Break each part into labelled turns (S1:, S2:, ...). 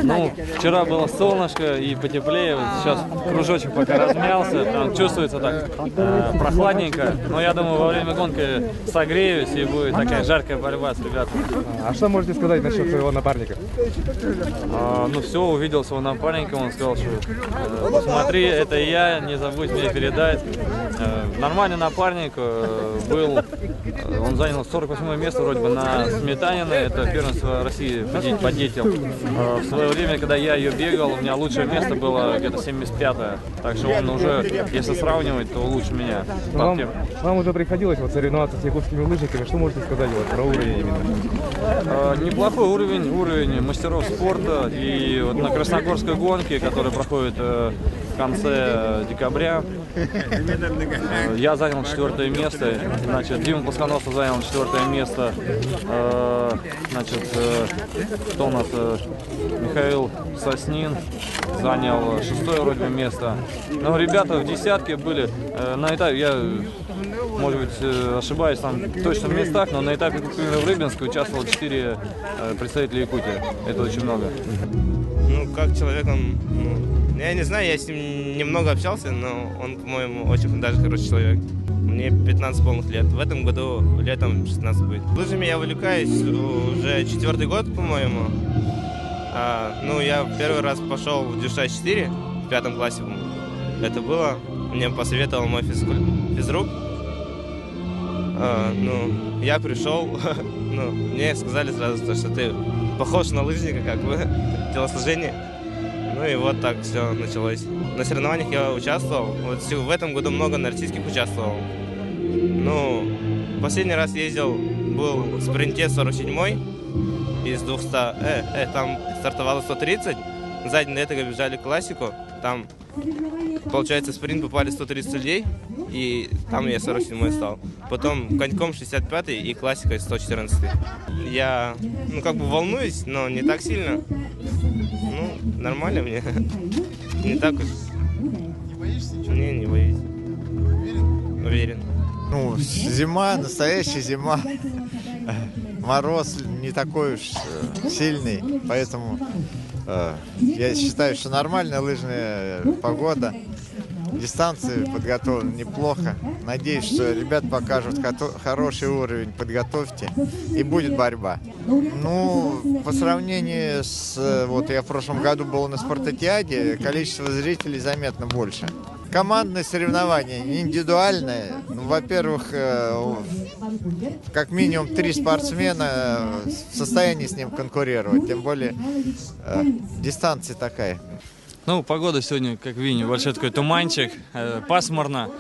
S1: Ну, вчера было солнышко и потеплее, вот сейчас кружочек пока размялся, там чувствуется так прохладненько, но я думаю, во время гонки согреюсь и будет такая жаркая борьба с ребятами.
S2: А что можете сказать насчет своего напарника?
S1: Ну все, увидел своего напарника, он сказал, что смотри, это я, не забудь мне передать. Нормальный напарник был, он занял 48 место вроде бы на Сметанина, это первенство России по детям. В свое время, когда я ее бегал, у меня лучшее место было где-то 75-е, так что он уже, если сравнивать, то лучше меня.
S2: Вам уже приходилось вот соревноваться с якутскими лыжниками, что можете сказать вот про уровень именно?
S1: Неплохой уровень мастеров спорта, и вот на Красногорской гонке, которая проходит в конце декабря, я занял 4-е место, значит, Дима Плосконосов занял 4-е место, значит, кто у нас, Михаил Соснин занял 6-е вроде место. Но ребята в десятке были на этапе, я, может быть, ошибаюсь там в точных местах, но на этапе в Рыбинске участвовало 4 представителя Якутии. Это очень много.
S3: Ну, как человек, он, я не знаю, я с ним немного общался, но он, по-моему, очень даже хороший человек. Мне 15 полных лет. В этом году летом 16 будет. Лыжами я увлекаюсь уже 4-й год, по-моему. Ну, я первый раз пошел в Дюша-4 в 5 классе. Это было. Мне посоветовал мой физрук. Ну, я пришел. Ну, мне сказали сразу, что ты похож на лыжника, как бы, телосложение. Ну и вот так все началось. На соревнованиях я участвовал. Вот в этом году много на российских участвовал. Ну, последний раз ездил, был в спринте 47-й из 200. Там стартовало 130. Сзади на этого бежали классику. Там, получается, в спринт попали 130 людей. И там я 47-й стал. Потом коньком 65-й и классикой 114-й. Я, ну, как бы волнуюсь, но не так сильно. Ну, нормально мне. Не так уж.
S4: Не боишься ничего?
S3: Не боюсь.
S4: Уверен?
S3: Уверен.
S5: Ну, зима, настоящая зима. Мороз не такой уж сильный, поэтому я считаю, что нормальная лыжная погода. Дистанции подготовлены неплохо. Надеюсь, что ребят покажут хороший уровень подготовки и будет борьба. Ну, по сравнению с... Вот я в прошлом году был на спартакиаде, количество зрителей заметно больше. Командные соревнования, не индивидуальные. Ну, во-первых, как минимум 3 спортсмена в состоянии с ним конкурировать. Тем более дистанция такая.
S1: Ну, погода сегодня, как видим, большой такой туманчик, пасмурно.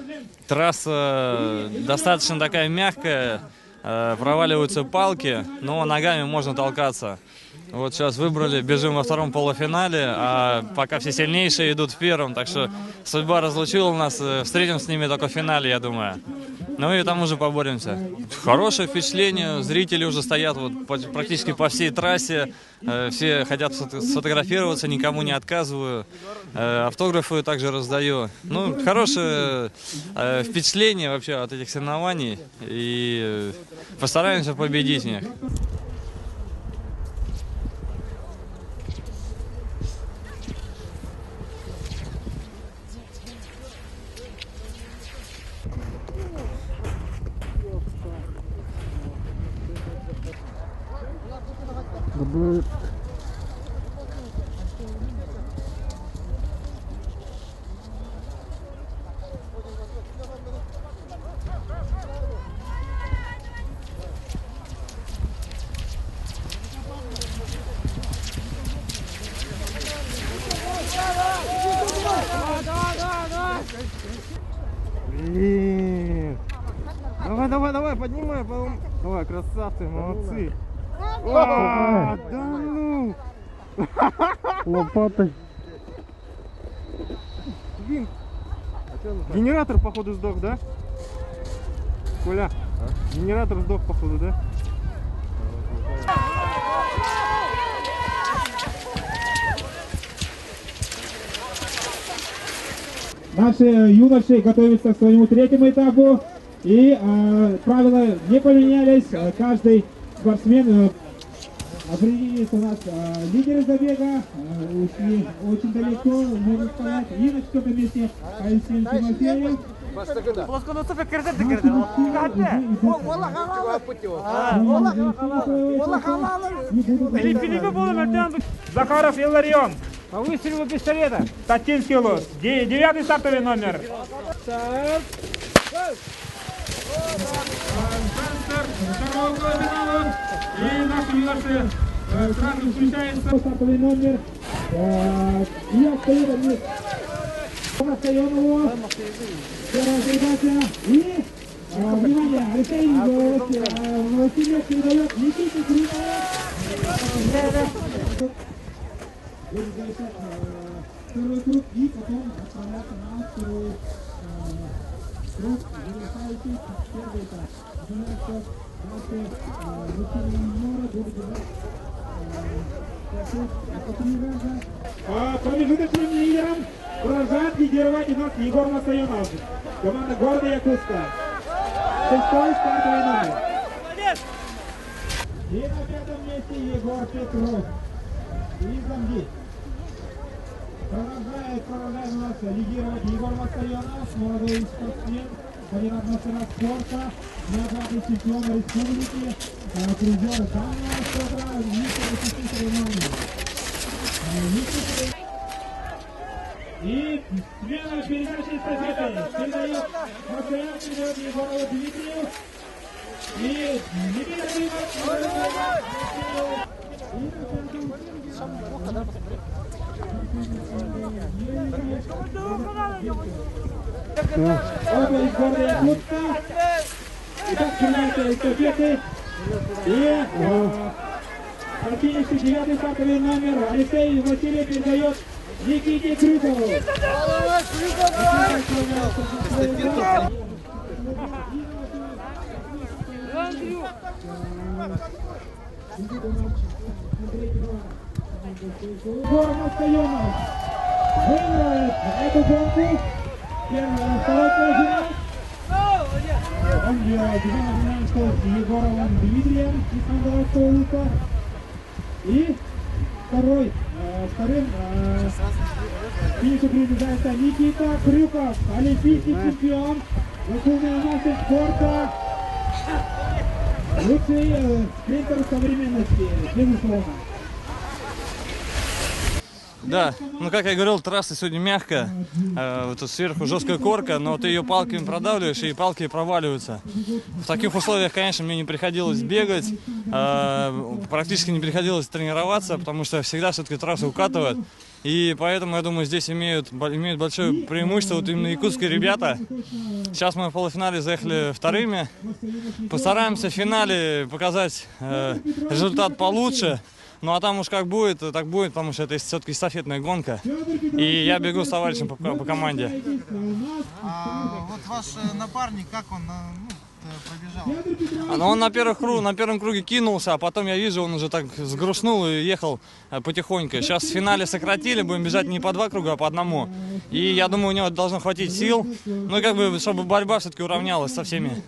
S1: Трасса достаточно такая мягкая, проваливаются палки, но ногами можно толкаться. Вот сейчас выбрали, бежим во втором полуфинале, а пока все сильнейшие идут в первом, так что судьба разлучила нас, встретимся с ними только в финале, я думаю. Ну и там уже поборемся. Хорошее впечатление, зрители уже стоят вот практически по всей трассе, все хотят сфотографироваться, никому не отказываю, автографы также раздаю. Ну, хорошее впечатление вообще от этих соревнований, и постараемся победить в них.
S2: Блин. Давай, поднимай. Давай, красавцы, молодцы. Да ну! Лопатой. Блин. Генератор, походу, сдох, да? Коля, генератор сдох, походу, да?
S6: Наши юноши готовятся к своему 3-му этапу. И правила не поменялись. Каждый спортсмен определились у нас лидеры забега, ушли очень далеко, можно сказать. И на четвертом месте Алексей Тимофеев. Захаров Илларион. По выстрелу пистолета. Татинский лос. 9-й стартовый номер. И наши юноши сразу включаются. Стартовый номер. И остается вниз. Районову. Первая передача. И, внимание, Алексей Васильев передает Никите Крымову. Первый круг и потом отправляться на второй круг, завершающий первый этап. Думаю, что наши мужчины и юниоры будут держать по 3 раза. Промежуточным лидером продолжает лидировать у нас Егор Масаянов. Команда города Якутска. 6-й стартовый номер. И на 5-м месте Егор Петров. И Замги. Продолжает у нас лидировать Егор Масаянов, молодой спортсмен, кандидат мастера спорта, неоднократный чемпион республики, призер данного спорта, и смена передачи эстафеты передает Масаян, передает Егорову Дмитрию, и Дмитрий оба из города Якутска. Итак, принимается эстафеты. И практически 9-й стартовый номер Алексей Васильев передает Никите Крюкову. Егор Масаянов выигрывает эту гонку. Второй полуфинал. Он финальный с Егоровым Дмитрием из Андаловского лука. И вторым финишу приближается Никита Крюков, олимпийский чемпион, верховный мастер спорта, лучший спринтер современности, безусловно.
S1: Да, ну как я говорил, трасса сегодня мягкая, тут сверху жесткая корка, но ты ее палками продавливаешь, и палки проваливаются. В таких условиях, конечно, мне не приходилось бегать, практически не приходилось тренироваться, потому что всегда все-таки трассу укатывают. И поэтому, я думаю, здесь имеют большое преимущество вот именно якутские ребята. Сейчас мы в полуфинале заехали вторыми. Постараемся в финале показать результат получше. Ну а там уж как будет, так будет, потому что это все-таки эстафетная гонка. И я бегу с товарищем по команде.
S4: Вот ваш напарник, как он пробежал?
S1: Но он на первом круге кинулся, а потом я вижу, он уже так сгрустнул и ехал потихоньку. Сейчас в финале сократили, будем бежать не по 2 круга, а по 1. И я думаю, у него должно хватить сил. Ну и как бы, чтобы борьба все-таки уравнялась со всеми.